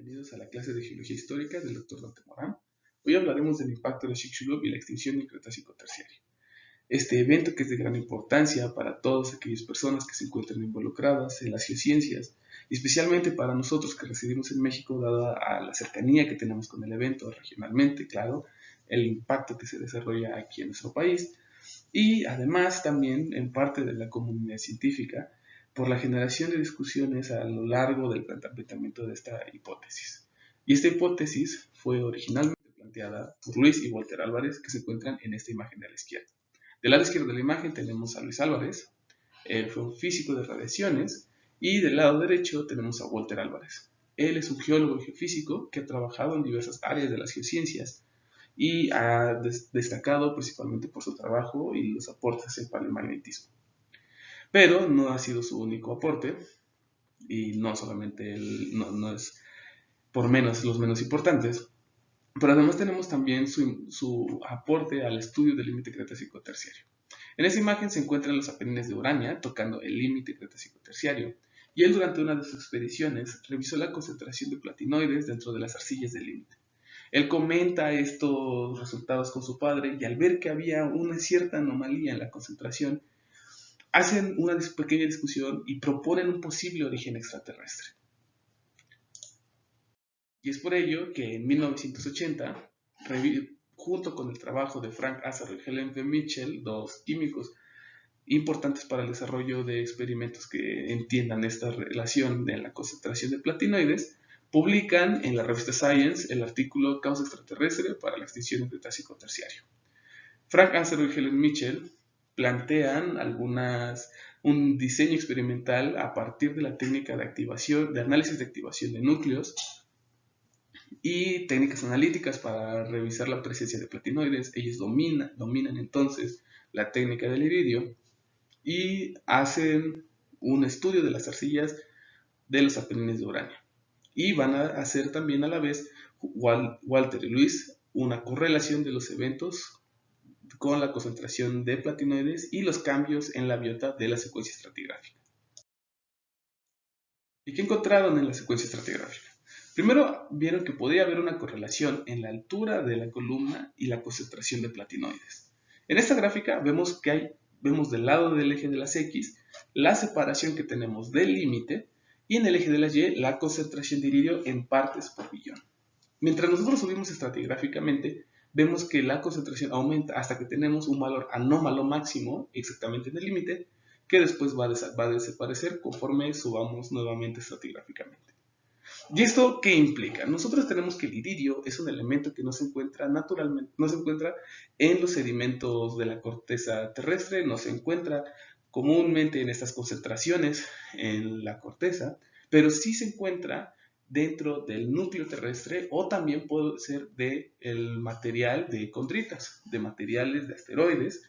bienvenidos a la clase de Geología Histórica del Dr. Dante Morán. Hoy hablaremos del impacto de Chicxulub y la extinción del Cretácico terciario. Este evento que es de gran importancia para todas aquellas personas que se encuentran involucradas en las geociencias, y especialmente para nosotros que residimos en México, dada a la cercanía que tenemos con el evento regionalmente, claro, el impacto que se desarrolla aquí en nuestro país, y además también en parte de la comunidad científica, por la generación de discusiones a lo largo del planteamiento de esta hipótesis. Y esta hipótesis fue originalmente planteada por Luis y Walter Álvarez, que se encuentran en esta imagen de la izquierda. Del lado izquierdo de la imagen tenemos a Luis Álvarez, él fue un físico de radiaciones, y del lado derecho tenemos a Walter Álvarez. Él es un geólogo y geofísico que ha trabajado en diversas áreas de las geociencias y ha destacado principalmente por su trabajo y los aportes en paleomagnetismo. Pero no ha sido su único aporte, y no solamente no es por menos los menos importantes, pero además tenemos también su aporte al estudio del límite Cretácico terciario. En esa imagen se encuentran los Apenines de Urania tocando el límite Cretácico terciario, y él durante una de sus expediciones revisó la concentración de platinoides dentro de las arcillas del límite. Él comenta estos resultados con su padre y al ver que había una cierta anomalía en la concentración, hacen una pequeña discusión y proponen un posible origen extraterrestre. Y es por ello que en 1980, junto con el trabajo de Frank Azar y Helen V. Mitchell, dos químicos importantes para el desarrollo de experimentos que entiendan esta relación de la concentración de platinoides, publican en la revista Science el artículo Causa extraterrestre para la extinción del Cretácico terciario. Frank Azar y Helen Mitchell plantean un diseño experimental a partir de la técnica de análisis de activación de núcleos y técnicas analíticas para revisar la presencia de platinoides. Ellos dominan entonces la técnica del iridio y hacen un estudio de las arcillas de los Apenines de Urania. Y van a hacer también a la vez, Walter y Luis, una correlación de los eventos con la concentración de platinoides y los cambios en la biota de la secuencia estratigráfica. ¿Y qué encontraron en la secuencia estratigráfica? Primero vieron que podía haber una correlación en la altura de la columna y la concentración de platinoides. En esta gráfica vemos del lado del eje de las X la separación que tenemos del límite y en el eje de las Y la concentración de iridio en partes por billón. Mientras nosotros subimos estratigráficamente, vemos que la concentración aumenta hasta que tenemos un valor anómalo máximo exactamente en el límite, que después va a desaparecer conforme subamos nuevamente estratigráficamente. ¿Y esto qué implica? Nosotros tenemos que el iridio es un elemento que no se encuentra naturalmente, no se encuentra en los sedimentos de la corteza terrestre, no se encuentra comúnmente en estas concentraciones en la corteza, pero sí se encuentra dentro del núcleo terrestre o también puede ser del material de condritas, de materiales de asteroides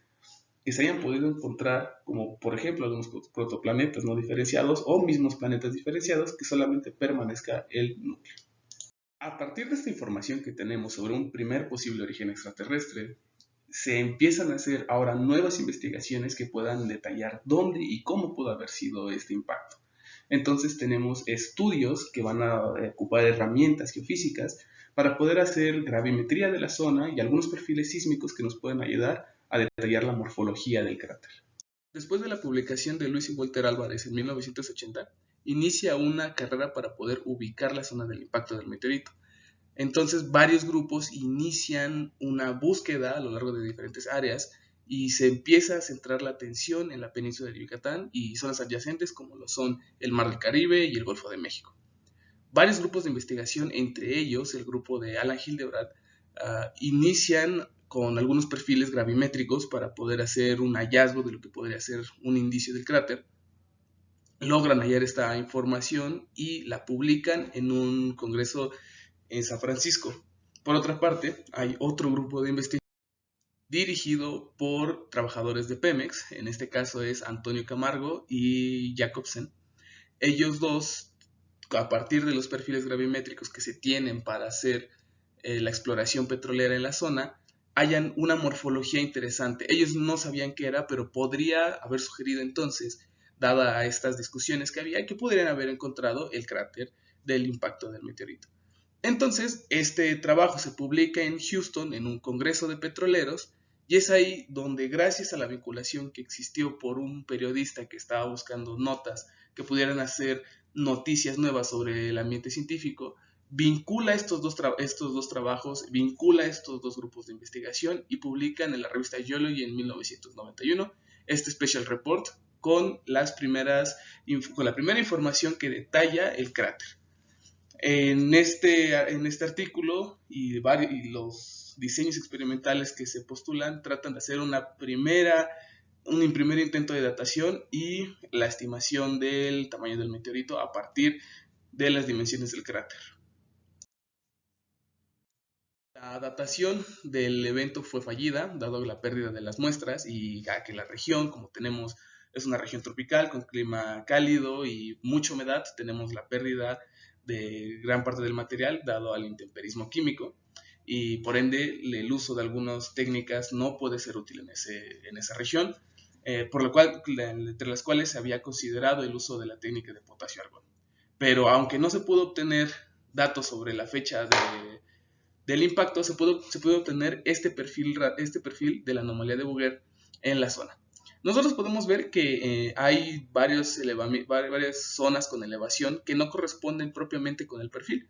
que se hayan podido encontrar, como por ejemplo algunos protoplanetas no diferenciados o mismos planetas diferenciados que solamente permanezca el núcleo. A partir de esta información que tenemos sobre un primer posible origen extraterrestre, se empiezan a hacer ahora nuevas investigaciones que puedan detallar dónde y cómo pudo haber sido este impacto. Entonces tenemos estudios que van a ocupar herramientas geofísicas para poder hacer gravimetría de la zona y algunos perfiles sísmicos que nos pueden ayudar a detallar la morfología del cráter. Después de la publicación de Luis y Walter Álvarez en 1980, inicia una carrera para poder ubicar la zona del impacto del meteorito. Entonces varios grupos inician una búsqueda a lo largo de diferentes áreas y se empieza a centrar la atención en la península de Yucatán y zonas adyacentes como lo son el Mar del Caribe y el Golfo de México. Varios grupos de investigación, entre ellos el grupo de Alan Hildebrand, inician con algunos perfiles gravimétricos para poder hacer un hallazgo de lo que podría ser un indicio del cráter. Logran hallar esta información y la publican en un congreso en San Francisco. Por otra parte, hay otro grupo de investigación dirigido por trabajadores de Pemex, en este caso es Antonio Camargo y Jacobsen. Ellos dos, a partir de los perfiles gravimétricos que se tienen para hacer la exploración petrolera en la zona, hallan una morfología interesante. Ellos no sabían qué era, pero podría haber sugerido entonces, dada a estas discusiones que había, que podrían haber encontrado el cráter del impacto del meteorito. Entonces, este trabajo se publica en Houston en un congreso de petroleros y es ahí donde, gracias a la vinculación que existió por un periodista que estaba buscando notas que pudieran hacer noticias nuevas sobre el ambiente científico, vincula estos dos trabajos, vincula estos dos grupos de investigación y publican en la revista Geology en 1991 este Special Report con con la primera información que detalla el cráter. En este artículo y los diseños experimentales que se postulan tratan de hacer un primer intento de datación y la estimación del tamaño del meteorito a partir de las dimensiones del cráter. La datación del evento fue fallida, dado la pérdida de las muestras y ya que la región, como tenemos, es una región tropical con clima cálido y mucha humedad, tenemos la pérdida de gran parte del material dado al intemperismo químico y por ende el uso de algunas técnicas no puede ser útil en esa región, por lo cual, entre las cuales se había considerado el uso de la técnica de potasio-argón. Pero aunque no se pudo obtener datos sobre la fecha del impacto, se puede obtener este perfil de la anomalía de Bouguer en la zona. Nosotros podemos ver que hay varias zonas con elevación que no corresponden propiamente con el perfil.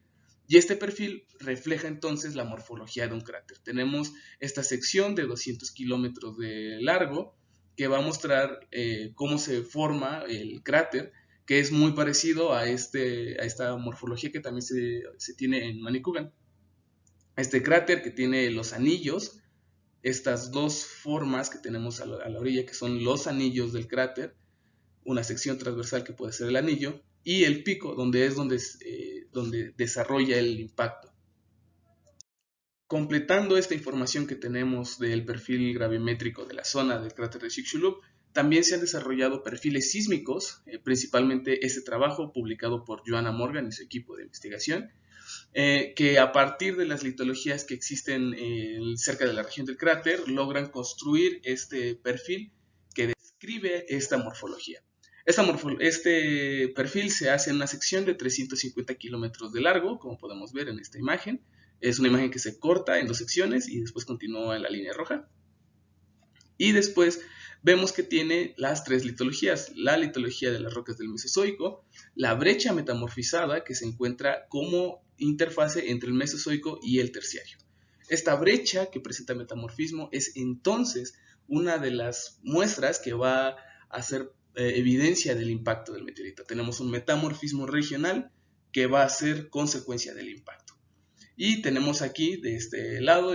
Y este perfil refleja entonces la morfología de un cráter. Tenemos esta sección de 200 kilómetros de largo que va a mostrar cómo se forma el cráter, que es muy parecido a esta morfología que también se tiene en Manicouagan. Este cráter que tiene los anillos, estas dos formas que tenemos a la orilla, que son los anillos del cráter, una sección transversal que puede ser el anillo, y el pico, donde donde desarrolla el impacto. Completando esta información que tenemos del perfil gravimétrico de la zona del cráter de Chicxulub, también se han desarrollado perfiles sísmicos, principalmente este trabajo publicado por Joanna Morgan y su equipo de investigación, que a partir de las litologías que existen cerca de la región del cráter logran construir este perfil que describe esta morfología. Este perfil se hace en una sección de 350 kilómetros de largo, como podemos ver en esta imagen. Es una imagen que se corta en dos secciones y después continúa en la línea roja. Y después vemos que tiene las tres litologías: la litología de las rocas del Mesozoico, la brecha metamorfizada que se encuentra como interfase entre el Mesozoico y el Terciario. Esta brecha que presenta metamorfismo es entonces una de las muestras que va a hacer evidencia del impacto del meteorito. Tenemos un metamorfismo regional que va a ser consecuencia del impacto. Y tenemos aquí de este lado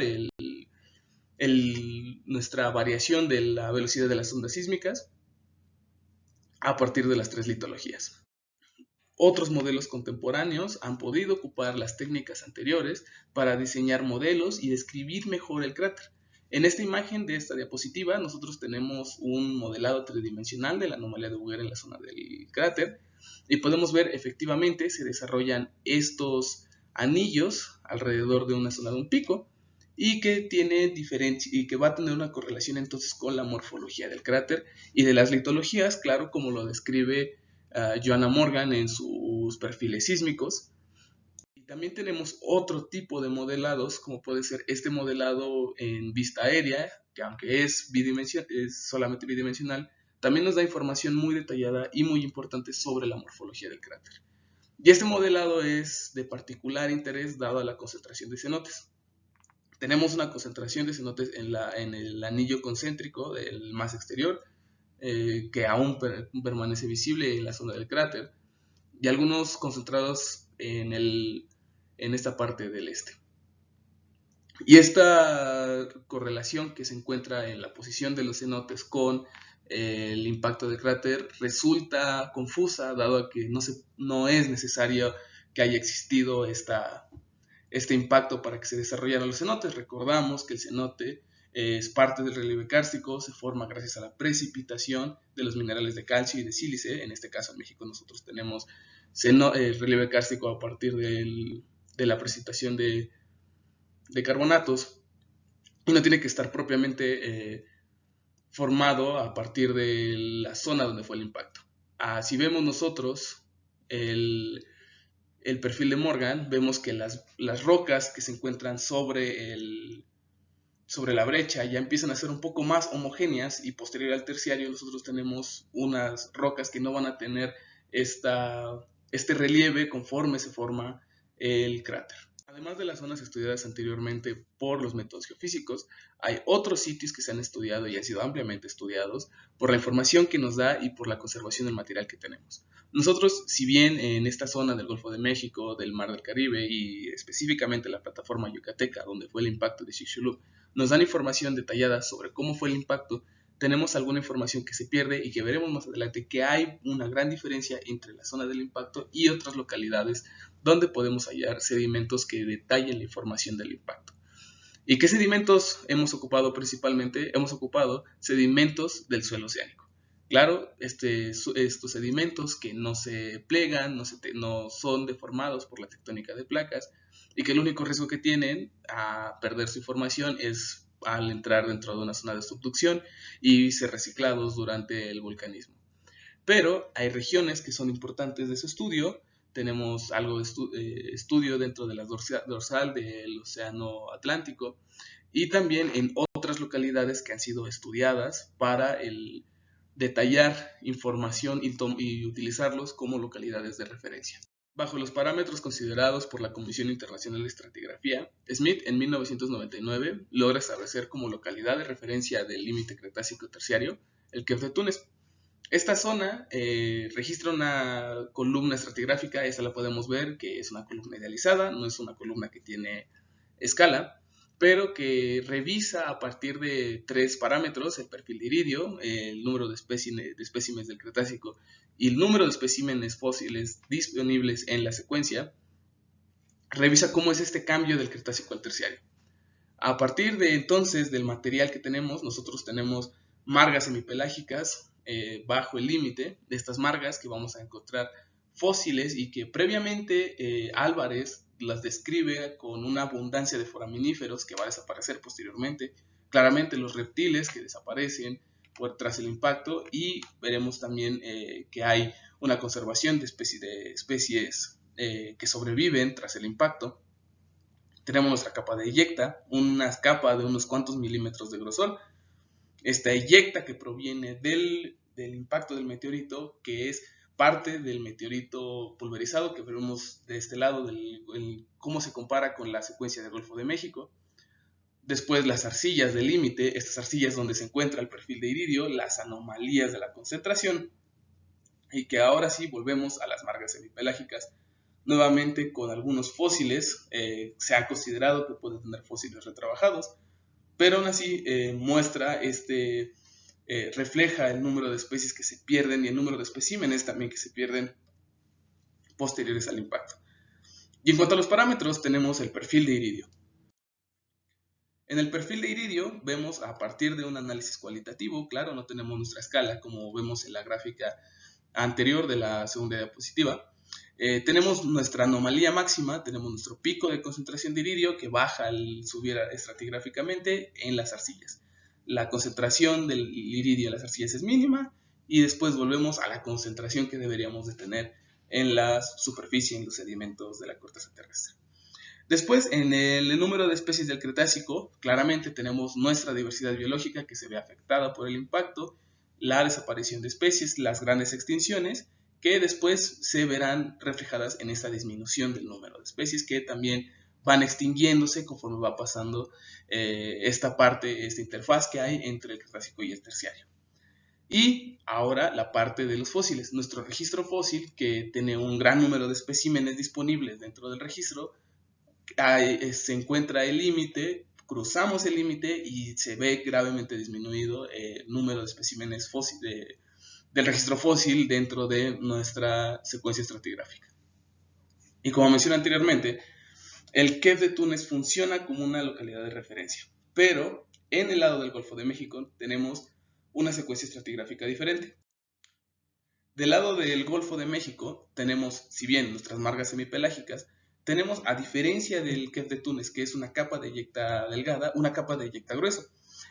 nuestra variación de la velocidad de las ondas sísmicas a partir de las tres litologías. Otros modelos contemporáneos han podido ocupar las técnicas anteriores para diseñar modelos y describir mejor el cráter. En esta imagen de esta diapositiva nosotros tenemos un modelado tridimensional de la anomalía de Bouguer en la zona del cráter y podemos ver efectivamente se desarrollan estos anillos alrededor de una zona de un pico y que va a tener una correlación entonces con la morfología del cráter y de las litologías, claro, como lo describe Joanna Morgan en sus perfiles sísmicos. Y también tenemos otro tipo de modelados, como puede ser este modelado en vista aérea, que aunque es solamente bidimensional, también nos da información muy detallada y muy importante sobre la morfología del cráter. Y este modelado es de particular interés dado a la concentración de cenotes. Tenemos una concentración de cenotes en el anillo concéntrico del más exterior, que aún permanece visible en la zona del cráter, y algunos concentrados en esta parte del este. Y esta correlación que se encuentra en la posición de los cenotes con el impacto del cráter resulta confusa, dado a que no es necesario que haya existido este impacto para que se desarrollaran los cenotes. Recordamos que el cenote es parte del relieve kárstico, se forma gracias a la precipitación de los minerales de calcio y de sílice. En este caso en México nosotros tenemos relieve kárstico a partir de la precipitación de carbonatos y no tiene que estar propiamente formado a partir de la zona donde fue el impacto. Si vemos nosotros el perfil de Morgan, vemos que las rocas que se encuentran sobre la brecha ya empiezan a ser un poco más homogéneas, y posterior al terciario nosotros tenemos unas rocas que no van a tener este relieve conforme se forma el cráter. Además de las zonas estudiadas anteriormente por los métodos geofísicos, hay otros sitios que se han estudiado y han sido ampliamente estudiados por la información que nos da y por la conservación del material que tenemos. Nosotros, si bien en esta zona del Golfo de México, del Mar del Caribe y específicamente la plataforma yucateca, donde fue el impacto de Chicxulub, nos dan información detallada sobre cómo fue el impacto, tenemos alguna información que se pierde y que veremos más adelante que hay una gran diferencia entre la zona del impacto y otras localidades donde podemos hallar sedimentos que detallen la información del impacto. ¿Y qué sedimentos hemos ocupado principalmente? Hemos ocupado sedimentos del suelo oceánico. Claro, estos sedimentos que no se plegan, no son deformados por la tectónica de placas, y que el único riesgo que tienen a perder su información es al entrar dentro de una zona de subducción y ser reciclados durante el volcanismo. Pero hay regiones que son importantes de su estudio. Tenemos algo de estudio dentro de la dorsal del Océano Atlántico, y también en otras localidades que han sido estudiadas para detallar información y utilizarlos como localidades de referencia. Bajo los parámetros considerados por la Comisión Internacional de Estratigrafía, Smith en 1999 logra establecer como localidad de referencia del límite Cretácico terciario el Kef de Túnez. Esta zona registra una columna estratigráfica, esta la podemos ver que es una columna idealizada, no es una columna que tiene escala, pero que revisa a partir de 3 parámetros: el perfil de iridio, el número de espécimes del Cretácico y el número de especímenes fósiles disponibles en la secuencia. Revisa cómo es este cambio del Cretácico al terciario. A partir de entonces del material que tenemos, nosotros tenemos margas semipelágicas bajo el límite de estas margas, que vamos a encontrar fósiles y que previamente Álvarez las describe con una abundancia de foraminíferos que va a desaparecer posteriormente. Claramente los reptiles que desaparecen tras el impacto, y veremos también que hay una conservación de especies que sobreviven tras el impacto. Tenemos nuestra capa de eyecta, una capa de unos cuantos milímetros de grosor. Esta eyecta que proviene del impacto del meteorito, que es parte del meteorito pulverizado que vemos de este lado, cómo se compara con la secuencia del Golfo de México. Después las arcillas del límite, estas arcillas donde se encuentra el perfil de iridio, las anomalías de la concentración, y que ahora sí volvemos a las margas semipelágicas. Nuevamente con algunos fósiles, se ha considerado que puede tener fósiles retrabajados, pero aún así refleja el número de especies que se pierden y el número de especímenes también que se pierden posteriores al impacto. Y en cuanto a los parámetros, tenemos el perfil de iridio. En el perfil de iridio vemos, a partir de un análisis cualitativo, claro, no tenemos nuestra escala como vemos en la gráfica anterior de la segunda diapositiva, tenemos nuestra anomalía máxima, tenemos nuestro pico de concentración de iridio que baja al subir estratigráficamente en las arcillas. La concentración del iridio en las arcillas es mínima, y después volvemos a la concentración que deberíamos de tener en la superficie, en los sedimentos de la corteza terrestre. Después, en el número de especies del Cretácico, claramente tenemos nuestra diversidad biológica que se ve afectada por el impacto, la desaparición de especies, las grandes extinciones, que después se verán reflejadas en esta disminución del número de especies, que también van extinguiéndose conforme va pasando esta interfaz que hay entre el Cretácico y el terciario. Y ahora la parte de los fósiles. Nuestro registro fósil, que tiene un gran número de especímenes disponibles dentro del registro, se encuentra el límite, cruzamos el límite y se ve gravemente disminuido el número de especímenes del registro fósil dentro de nuestra secuencia estratigráfica. Y como mencioné anteriormente, el Kef de Túnez funciona como una localidad de referencia, pero en el lado del Golfo de México tenemos una secuencia estratigráfica diferente. Del lado del Golfo de México tenemos, si bien nuestras margas semipelágicas, tenemos, a diferencia del Kef de Túnez, que es una capa de eyecta delgada, una capa de eyecta grueso.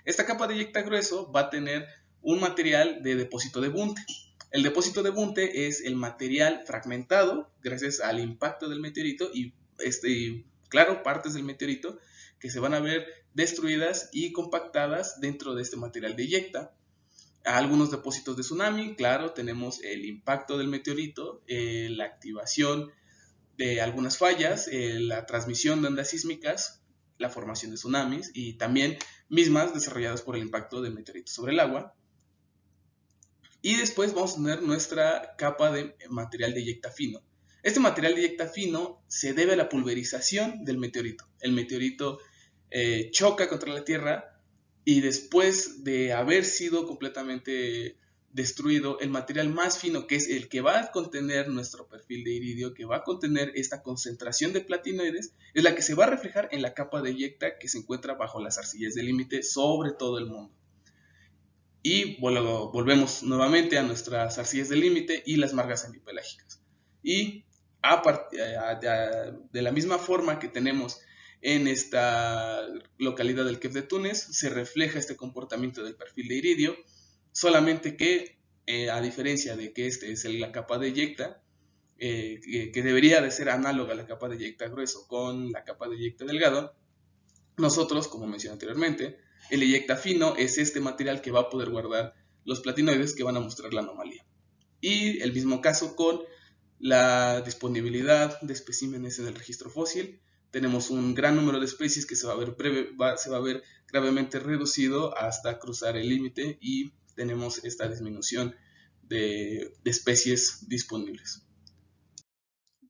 Esta capa de eyecta grueso va a tener un material de depósito de bunte. El depósito de bunte es el material fragmentado gracias al impacto del meteorito y, claro, partes del meteorito que se van a ver destruidas y compactadas dentro de este material de eyecta. Algunos depósitos de tsunami, claro, tenemos el impacto del meteorito, la activación de algunas fallas, la transmisión de ondas sísmicas, la formación de tsunamis y también mismas desarrolladas por el impacto del meteorito sobre el agua. Y después vamos a tener nuestra capa de material de eyecta fino. Este material de eyecta fino se debe a la pulverización del meteorito. El meteorito choca contra la Tierra y después de haber sido completamente destruido, el material más fino, que es el que va a contener nuestro perfil de iridio, que va a contener esta concentración de platinoides, es la que se va a reflejar en la capa de eyecta que se encuentra bajo las arcillas de límite sobre todo el mundo. Y volvemos nuevamente a nuestras arcillas de límite y las margas semipelágicas. Y de la misma forma que tenemos en esta localidad del Kef de Túnez, se refleja este comportamiento del perfil de iridio, solamente que a diferencia de que este es la capa de eyecta, que debería de ser análoga a la capa de eyecta grueso con la capa de eyecta delgado, nosotros, como mencioné anteriormente, el eyecta fino es este material que va a poder guardar los platinoides que van a mostrar la anomalía. Y el mismo caso con la disponibilidad de especímenes en el registro fósil. Tenemos un gran número de especies que se va a ver gravemente reducido hasta cruzar el límite y tenemos esta disminución de especies disponibles.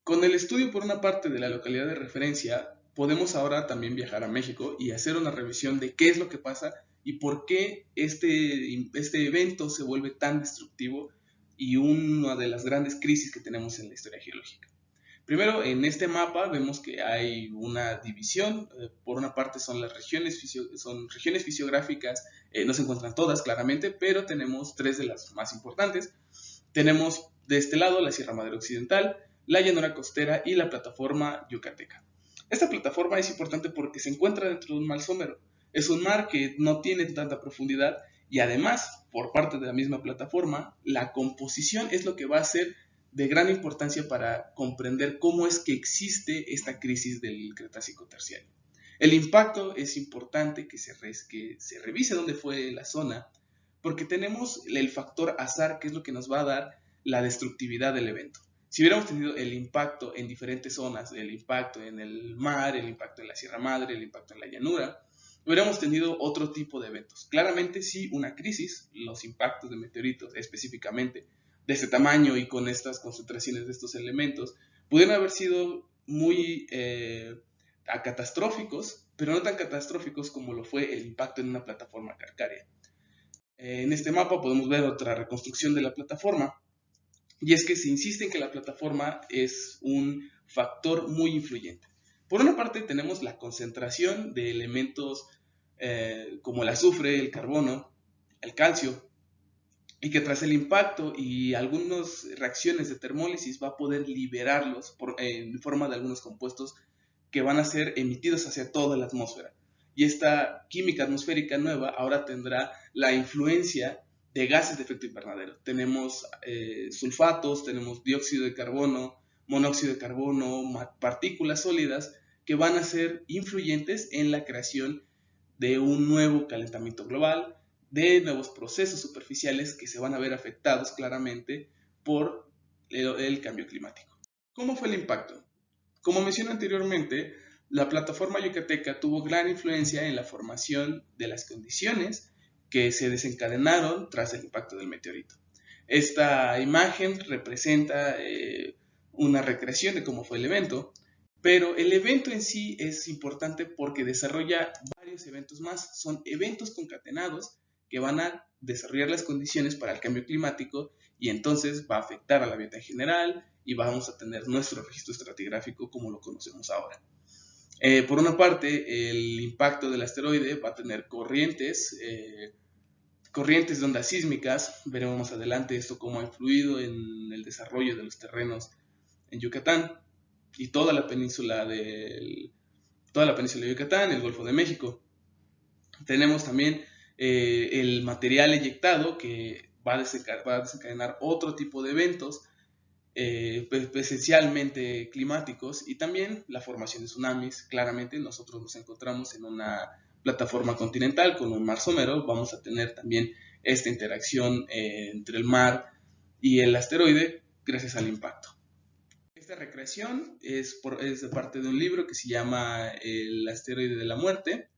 Con el estudio por una parte de la localidad de referencia, podemos ahora también viajar a México y hacer una revisión de qué es lo que pasa y por qué este evento se vuelve tan destructivo y una de las grandes crisis que tenemos en la historia geológica. Primero, en este mapa vemos que hay una división. Por una parte son las regiones fisiográficas, no se encuentran todas claramente, pero tenemos tres de las más importantes. Tenemos de este lado la Sierra Madre Occidental, la llanura costera y la plataforma yucateca. Esta plataforma es importante porque se encuentra dentro de un mar somero. Es un mar que no tiene tanta profundidad y además, por parte de la misma plataforma, la composición es lo que va a ser de gran importancia para comprender cómo es que existe esta crisis del Cretácico terciario. El impacto es importante que se revise dónde fue la zona, porque tenemos el factor azar, que es lo que nos va a dar la destructividad del evento. Si hubiéramos tenido el impacto en diferentes zonas, el impacto en el mar, el impacto en la Sierra Madre, el impacto en la llanura, hubiéramos tenido otro tipo de eventos. Claramente sí, una crisis, los impactos de meteoritos específicamente de este tamaño y con estas concentraciones de estos elementos, pudieron haber sido muy catastróficos, pero no tan catastróficos como lo fue el impacto en una plataforma calcárea. En este mapa podemos ver otra reconstrucción de la plataforma, y es que se insiste en que la plataforma es un factor muy influyente. Por una parte tenemos la concentración de elementos como el azufre, el carbono, el calcio, y que tras el impacto y algunas reacciones de termólisis va a poder liberarlos en forma de algunos compuestos que van a ser emitidos hacia toda la atmósfera. Y esta química atmosférica nueva ahora tendrá la influencia de gases de efecto invernadero. Tenemos sulfatos, tenemos dióxido de carbono, monóxido de carbono, partículas sólidas que van a ser influyentes en la creación de un nuevo calentamiento global, de nuevos procesos superficiales que se van a ver afectados claramente por el cambio climático. ¿Cómo fue el impacto? Como mencioné anteriormente, la plataforma yucateca tuvo gran influencia en la formación de las condiciones que se desencadenaron tras el impacto del meteorito. Esta imagen representa una recreación de cómo fue el evento, pero el evento en sí es importante porque desarrolla varios eventos más. Son eventos concatenados que van a desarrollar las condiciones para el cambio climático y entonces va a afectar a la biota en general y vamos a tener nuestro registro estratigráfico como lo conocemos ahora. Por una parte, el impacto del asteroide va a tener corrientes de ondas sísmicas. Veremos más adelante esto cómo ha influido en el desarrollo de los terrenos en Yucatán y toda la península de Yucatán, el Golfo de México. Tenemos también el material eyectado que va a desencadenar otro tipo de eventos, esencialmente climáticos, y también la formación de tsunamis. Claramente nosotros nos encontramos en una plataforma continental con un mar somero, vamos a tener también esta interacción entre el mar y el asteroide gracias al impacto. Esta recreación es de parte de un libro que se llama El asteroide de la muerte.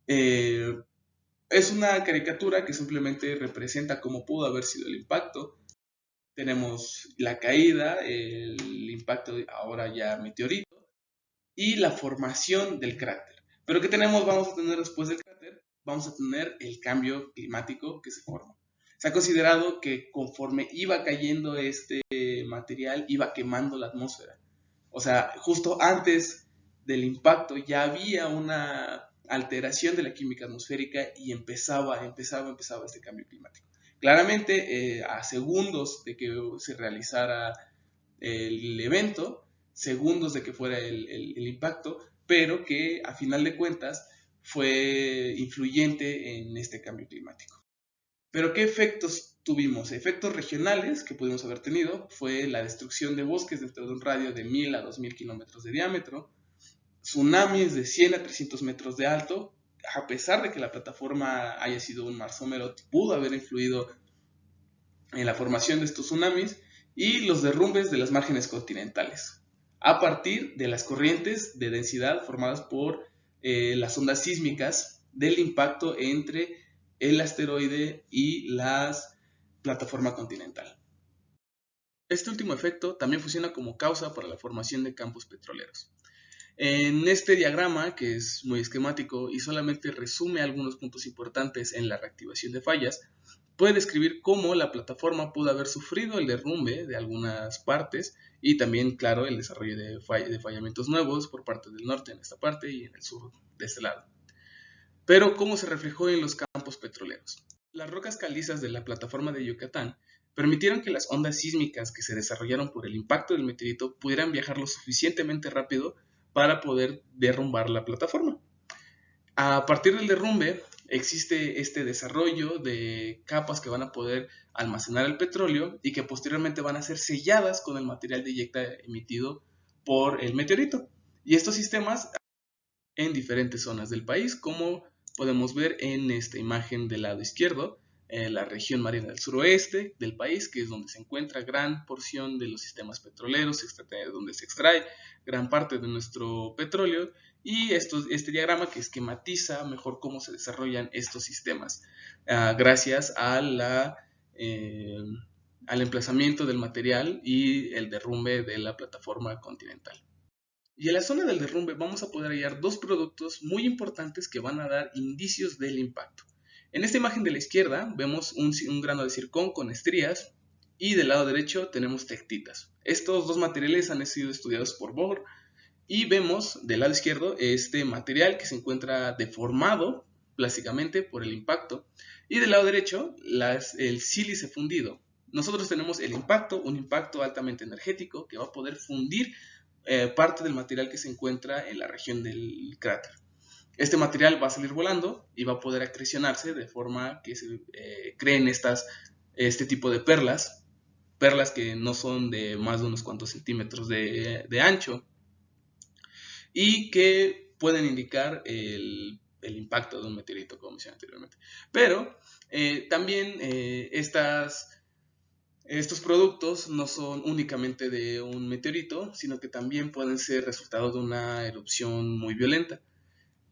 Es una caricatura que simplemente representa cómo pudo haber sido el impacto. Tenemos la caída, el impacto ahora ya meteorito y la formación del cráter. Pero ¿qué tenemos? Vamos a tener después del cráter, vamos a tener el cambio climático que se forma. Se ha considerado que conforme iba cayendo este material, iba quemando la atmósfera. O sea, justo antes del impacto ya había una alteración de la química atmosférica y empezaba este cambio climático. Claramente, a segundos de que se realizara el evento, segundos de que fuera el impacto, pero que a final de cuentas fue influyente en este cambio climático. Pero ¿qué efectos tuvimos? Efectos regionales que pudimos haber tenido fue la destrucción de bosques dentro de un radio de 1000 a 2000 kilómetros de diámetro, tsunamis de 100 a 300 metros de alto, a pesar de que la plataforma haya sido un mar somero, pudo haber influido en la formación de estos tsunamis, y los derrumbes de las márgenes continentales, a partir de las corrientes de densidad formadas por las ondas sísmicas del impacto entre el asteroide y la plataforma continental. Este último efecto también funciona como causa para la formación de campos petroleros. En este diagrama, que es muy esquemático y solamente resume algunos puntos importantes en la reactivación de fallas, puede describir cómo la plataforma pudo haber sufrido el derrumbe de algunas partes y también, claro, el desarrollo de fallamientos nuevos por parte del norte en esta parte y en el sur de este lado. Pero, ¿cómo se reflejó en los campos petroleros? Las rocas calizas de la plataforma de Yucatán permitieron que las ondas sísmicas que se desarrollaron por el impacto del meteorito pudieran viajar lo suficientemente rápido para poder derrumbar la plataforma. A partir del derrumbe existe este desarrollo de capas que van a poder almacenar el petróleo y que posteriormente van a ser selladas con el material de eyecta emitido por el meteorito. Y estos sistemas en diferentes zonas del país, como podemos ver en esta imagen del lado izquierdo, la región marina del suroeste del país, que es donde se encuentra gran porción de los sistemas petroleros, donde se extrae gran parte de nuestro petróleo, y este diagrama que esquematiza mejor cómo se desarrollan estos sistemas, gracias a al emplazamiento del material y el derrumbe de la plataforma continental. Y en la zona del derrumbe vamos a poder hallar dos productos muy importantes que van a dar indicios del impacto. En esta imagen de la izquierda vemos un grano de zircón con estrías y del lado derecho tenemos tectitas. Estos dos materiales han sido estudiados por Bohr y vemos del lado izquierdo este material que se encuentra deformado plásticamente por el impacto y del lado derecho el sílice fundido. Nosotros tenemos el impacto, un impacto altamente energético que va a poder fundir parte del material que se encuentra en la región del cráter. Este material va a salir volando y va a poder acrecionarse de forma que se creen este tipo de perlas que no son de más de unos cuantos centímetros de ancho y que pueden indicar el impacto de un meteorito, como mencioné anteriormente. Pero también estos productos no son únicamente de un meteorito, sino que también pueden ser resultado de una erupción muy violenta.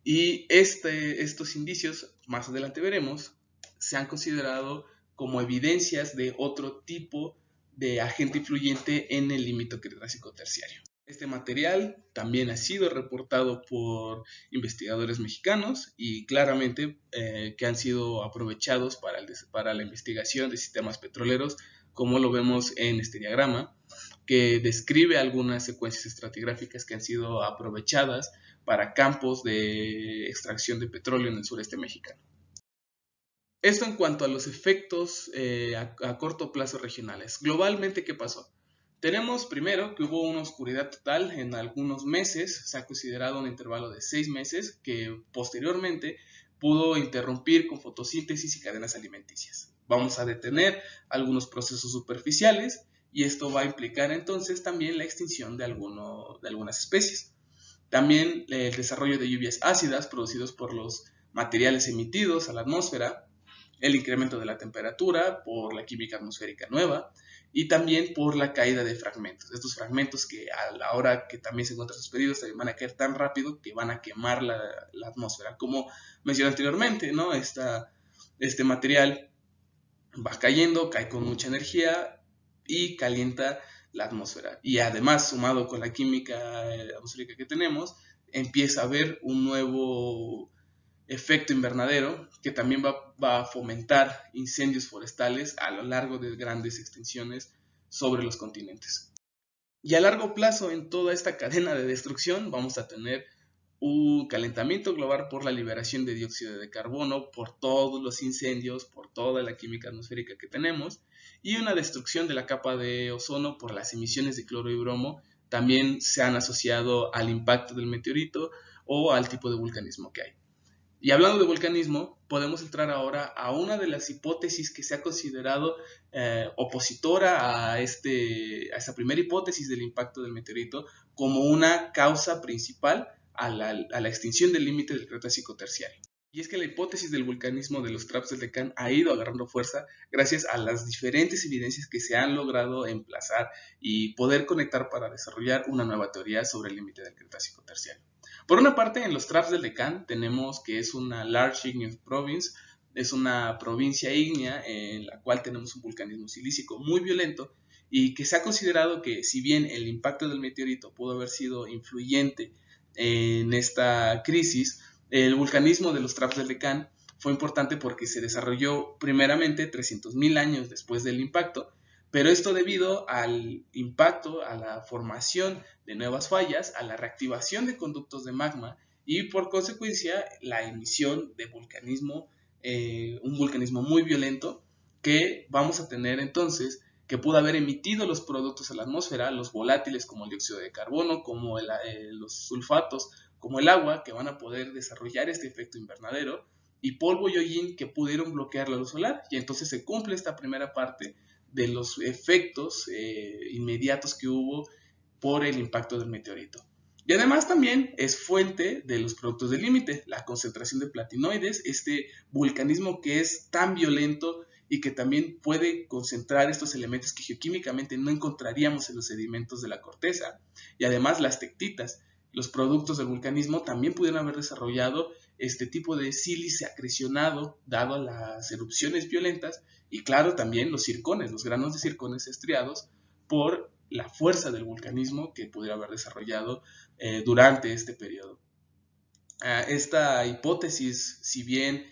Y estos indicios, más adelante veremos, se han considerado como evidencias de otro tipo de agente influyente en el límite Cretácico terciario. Este material también ha sido reportado por investigadores mexicanos y claramente que han sido aprovechados para la investigación de sistemas petroleros, como lo vemos en este diagrama, que describe algunas secuencias estratigráficas que han sido aprovechadas para campos de extracción de petróleo en el sureste mexicano. Esto en cuanto a los efectos a corto plazo regionales. Globalmente, ¿qué pasó? Tenemos primero que hubo una oscuridad total en algunos meses, se ha considerado un intervalo de 6 meses, que posteriormente pudo interrumpir con fotosíntesis y cadenas alimenticias. vamos a detener algunos procesos superficiales y esto va a implicar entonces también la extinción de algunas especies. También el desarrollo de lluvias ácidas producidos por los materiales emitidos a la atmósfera, el incremento de la temperatura por la química atmosférica nueva y también por la caída de fragmentos. Estos fragmentos que a la hora que también se encuentran suspendidos van a caer tan rápido que van a quemar la atmósfera. Como mencioné anteriormente, ¿no? Este material va cayendo, cae con mucha energía y calienta la atmósfera. Y además, sumado con la química atmosférica que tenemos, empieza a haber un nuevo efecto invernadero que también va a fomentar incendios forestales a lo largo de grandes extensiones sobre los continentes. Y a largo plazo, en toda esta cadena de destrucción, vamos a tener un calentamiento global por la liberación de dióxido de carbono, por todos los incendios, por toda la química atmosférica que tenemos, y una destrucción de la capa de ozono por las emisiones de cloro y bromo, también se han asociado al impacto del meteorito o al tipo de vulcanismo que hay. Y hablando de vulcanismo, podemos entrar ahora a una de las hipótesis que se ha considerado opositora a esta primera hipótesis del impacto del meteorito como una causa principal a la extinción del límite del Cretácico terciario. Y es que la hipótesis del vulcanismo de los traps del Deccan ha ido agarrando fuerza gracias a las diferentes evidencias que se han logrado emplazar y poder conectar para desarrollar una nueva teoría sobre el límite del Cretácico terciario. Por una parte, en los traps del Deccan tenemos que es una Large Igneous Province, es una provincia ígnea en la cual tenemos un vulcanismo silícico muy violento y que se ha considerado que si bien el impacto del meteorito pudo haber sido influyente en esta crisis, el vulcanismo de los traps del Deccan fue importante porque se desarrolló primeramente 300.000 años después del impacto, pero esto debido al impacto, a la formación de nuevas fallas, a la reactivación de conductos de magma y por consecuencia la emisión de vulcanismo, un vulcanismo muy violento que vamos a tener entonces que pudo haber emitido los productos a la atmósfera, los volátiles como el dióxido de carbono, como los sulfatos, como el agua, que van a poder desarrollar este efecto invernadero, y polvo y hollín que pudieron bloquear la luz solar, y entonces se cumple esta primera parte de los efectos inmediatos que hubo por el impacto del meteorito. Y además también es fuente de los productos del límite, la concentración de platinoides, este vulcanismo que es tan violento y que también puede concentrar estos elementos que geoquímicamente no encontraríamos en los sedimentos de la corteza. Y además las tectitas, los productos del vulcanismo también pudieron haber desarrollado este tipo de sílice acrecionado dado a las erupciones violentas y claro también los circones, los granos de circones estriados por la fuerza del vulcanismo que pudiera haber desarrollado durante este periodo. Esta hipótesis, si bien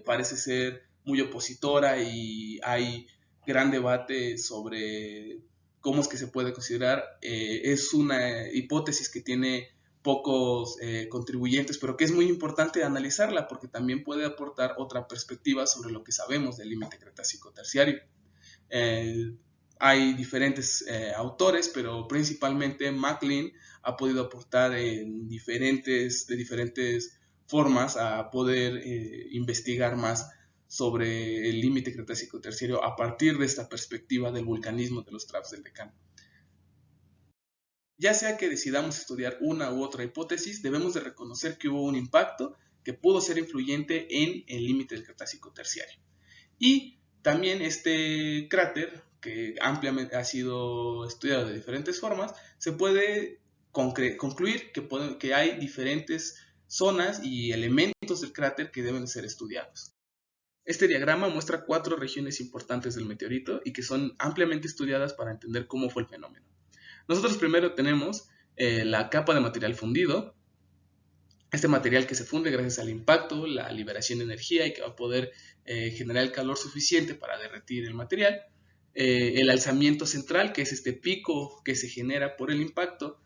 parece ser muy opositora y hay gran debate sobre cómo es que se puede considerar, es una hipótesis que tiene pocos contribuyentes, pero que es muy importante analizarla porque también puede aportar otra perspectiva sobre lo que sabemos del límite Cretácico terciario. Hay diferentes autores, pero principalmente MacLean ha podido aportar de diferentes formas a poder investigar más sobre el límite Cretácico terciario a partir de esta perspectiva del vulcanismo de los traps del Deccan. Ya sea que decidamos estudiar una u otra hipótesis, debemos de reconocer que hubo un impacto que pudo ser influyente en el límite del Cretácico terciario. Y también este cráter, que ampliamente ha sido estudiado de diferentes formas, se puede concluir que hay diferentes zonas y elementos del cráter que deben ser estudiados. Este diagrama muestra 4 regiones importantes del meteorito y que son ampliamente estudiadas para entender cómo fue el fenómeno. Nosotros primero tenemos la capa de material fundido, este material que se funde gracias al impacto, la liberación de energía y que va a poder generar el calor suficiente para derretir el material, el alzamiento central, que es este pico que se genera por el impacto,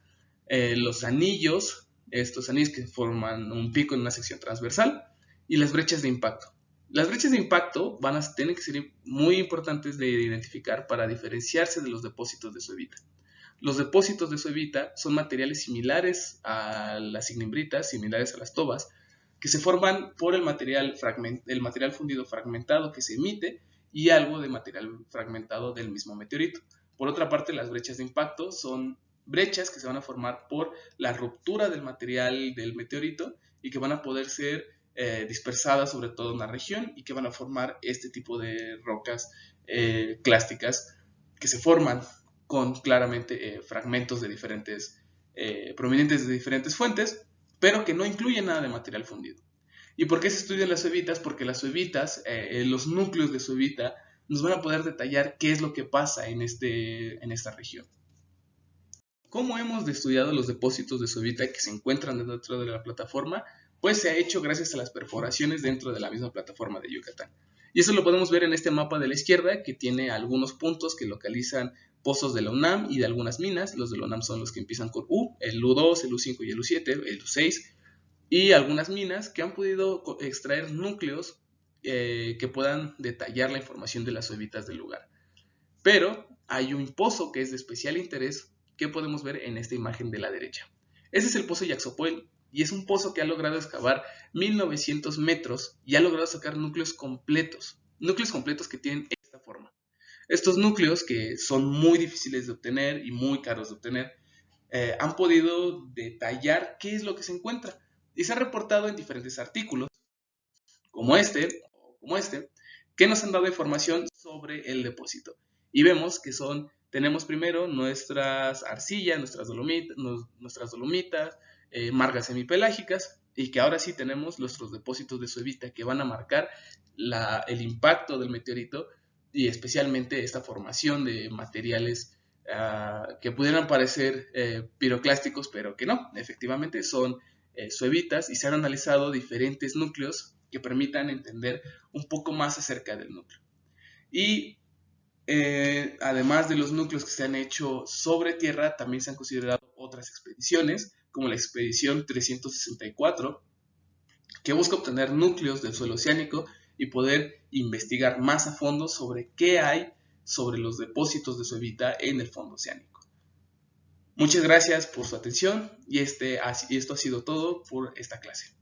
los anillos, estos anillos que forman un pico en una sección transversal, y las brechas de impacto. Las brechas de impacto tienen que ser muy importantes de identificar para diferenciarse de los depósitos de suevita. Los depósitos de suevita son materiales similares a las ignimbritas, similares a las tobas, que se forman por el material fundido fragmentado que se emite y algo de material fragmentado del mismo meteorito. Por otra parte, las brechas de impacto son brechas que se van a formar por la ruptura del material del meteorito y que van a poder ser dispersadas sobre toda una región y que van a formar este tipo de rocas clásticas que se forman con claramente fragmentos de diferentes, provenientes de diferentes fuentes, pero que no incluyen nada de material fundido. ¿Y por qué se estudian las suevitas? Porque las suevitas, los núcleos de suevita, nos van a poder detallar qué es lo que pasa en esta región. ¿Cómo hemos estudiado los depósitos de suevita que se encuentran dentro de la plataforma? Pues se ha hecho gracias a las perforaciones dentro de la misma plataforma de Yucatán. Y eso lo podemos ver en este mapa de la izquierda, que tiene algunos puntos que localizan pozos de la UNAM y de algunas minas. Los de la UNAM son los que empiezan con U, el U2, el U5 y el U7, el U6, y algunas minas que han podido extraer núcleos que puedan detallar la información de las suevitas del lugar. Pero hay un pozo que es de especial interés que podemos ver en esta imagen de la derecha. Ese es el pozo Yaxopoel y es un pozo que ha logrado excavar 1900 metros y ha logrado sacar núcleos completos que tienen esta forma. Estos núcleos, que son muy difíciles de obtener y muy caros de obtener, han podido detallar qué es lo que se encuentra y se ha reportado en diferentes artículos como este, que nos han dado información sobre el depósito. Y vemos que tenemos primero nuestras arcillas, nuestras dolomitas, margas semipelágicas, y que ahora sí tenemos nuestros depósitos de suevita que van a marcar el impacto del meteorito y especialmente esta formación de materiales que pudieran parecer piroclásticos, pero que no, efectivamente son suevitas, y se han analizado diferentes núcleos que permitan entender un poco más acerca del núcleo. Y además de los núcleos que se han hecho sobre tierra, también se han considerado otras expediciones, como la expedición 364, que busca obtener núcleos del suelo oceánico y poder investigar más a fondo sobre qué hay sobre los depósitos de suevita en el fondo oceánico. Muchas gracias por su atención y esto ha sido todo por esta clase.